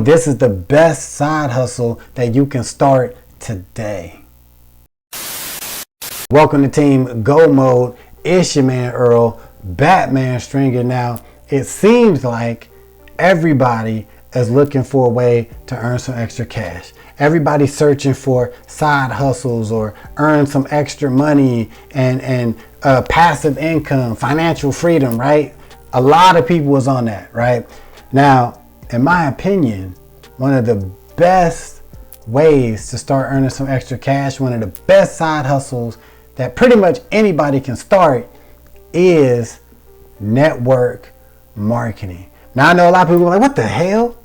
this is the best side hustle that you can start today. Welcome to Team Go Mode. It's your man Earl, Batman Stringer. Now, it seems like everybody is looking for a way to earn some extra cash. Everybody's searching for side hustles or earn some extra money and passive income, financial freedom, right? A lot of people was on that, right? Now, in my opinion, one of the best ways to start earning some extra cash, one of the best side hustles that pretty much anybody can start is network marketing. Now, I know a lot of people are like, what the hell?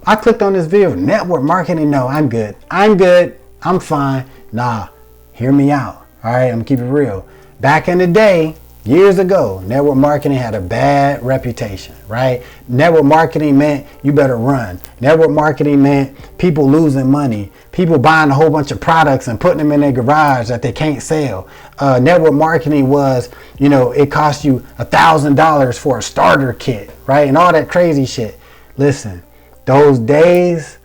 I clicked on this video, network marketing. No, I'm good. I'm fine. Nah, hear me out. All right, I'm gonna keep it real. Back in the day, years ago, network marketing had a bad reputation, right? Network marketing meant you better run. Network marketing meant people losing money, people buying a whole bunch of products and putting them in their garage that they can't sell. Network marketing was, it cost you $1,000 for a starter kit, right? And all that crazy shit. Listen, those days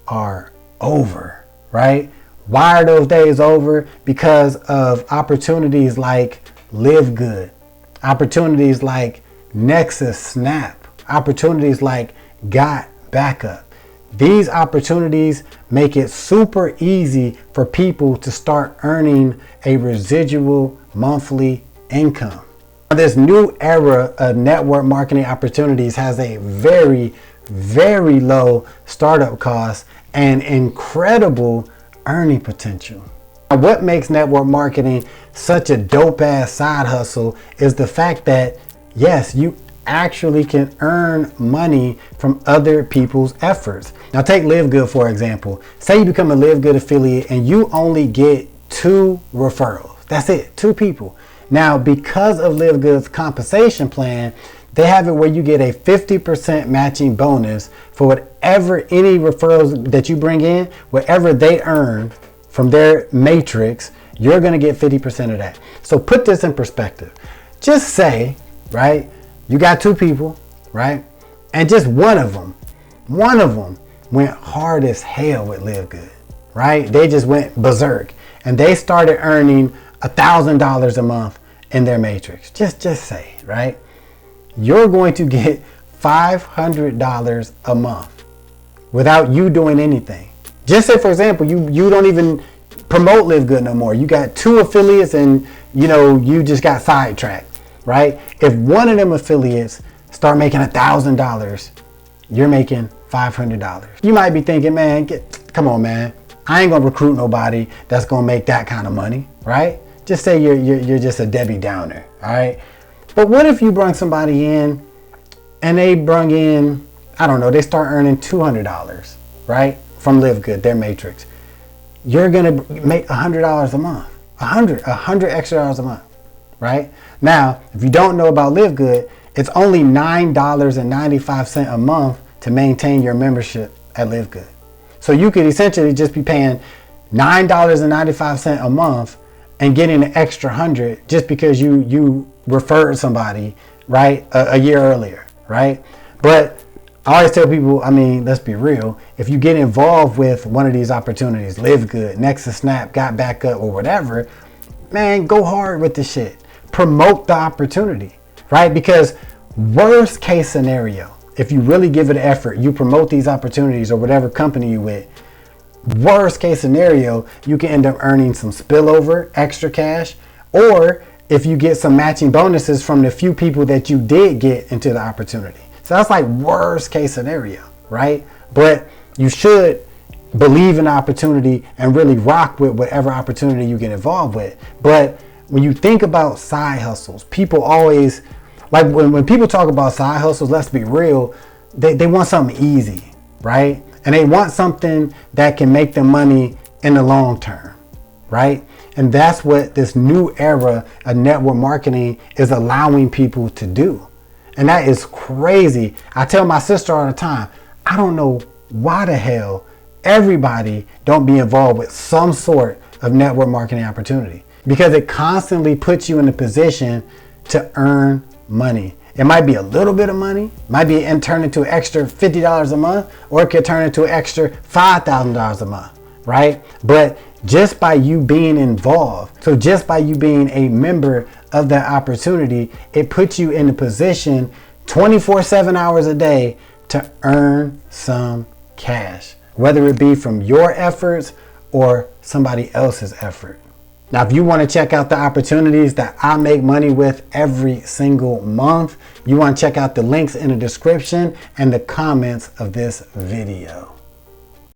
are over, right? Why are those days over? Because of opportunities like Live Good, opportunities like Nexus Snap, opportunities like Got Backup. These opportunities make it super easy for people to start earning a residual monthly income. This new era of network marketing opportunities has a very, very low startup cost and incredible earning potential. What makes network marketing such a dope ass side hustle is the fact that, yes, you actually can earn money from other people's efforts. Now take Live Good for example. Say you become a Live Good affiliate and you only get 2 referrals. That's it, 2 people. Now, because of Live Good's compensation plan, they have it where you get a 50% matching bonus for whatever any referrals that you bring in, whatever they earn from their matrix, you're going to get 50% of that. So put this in perspective. Just say, right, you got 2 people, right? And just one of them went hard as hell with Live Good, right? They just went berserk and they started earning $1,000 a month in their matrix. Just say, right? You're going to get $500 a month without you doing anything. Just say, for example, you don't even promote Live Good no more. You got 2 affiliates and you just got sidetracked, right? If one of them affiliates start making $1,000, you're making $500. You might be thinking, man, come on, man. I ain't gonna recruit nobody that's gonna make that kind of money, right? Just say you're just a Debbie Downer, all right? But what if you bring somebody in and they bring in, I don't know, they start earning $200, right? From Live Good, their matrix. You're gonna make $100 a month, 100 extra dollars a month, right? Now, if you don't know about Live Good, it's only $9.95 a month to maintain your membership at Live Good. So you could essentially just be paying $9.95 a month and getting an extra 100 just because you referred somebody, right, a year earlier, right? But I always tell people, let's be real. If you get involved with one of these opportunities, Live Good, Nexus Snap, Got Backup, or whatever, man, go hard with this shit. Promote the opportunity, right? Because worst case scenario, if you really give it an effort, you promote these opportunities or whatever company you with, worst case scenario, you can end up earning some spillover, extra cash, or if you get some matching bonuses from the few people that you did get into the opportunity. So that's like worst case scenario, right? But you should believe in the opportunity and really rock with whatever opportunity you get involved with. But when you think about side hustles, people always, like when people talk about side hustles, let's be real, they want something easy, right? And they want something that can make them money in the long term, right? And that's what this new era of network marketing is allowing people to do. And that is crazy. I tell my sister all the time, I don't know why the hell everybody don't be involved with some sort of network marketing opportunity, because it constantly puts you in a position to earn money. It might be a little bit of money, might be and turn into an extra $50 a month, or it could turn into an extra $5,000 a month, right? But just by you being involved, so just by you being a member of that opportunity, it puts you in a position 24/7 hours a day to earn some cash, whether it be from your efforts or somebody else's effort. Now, if you want to check out the opportunities that I make money with every single month, you want to check out the links in the description and the comments of this video.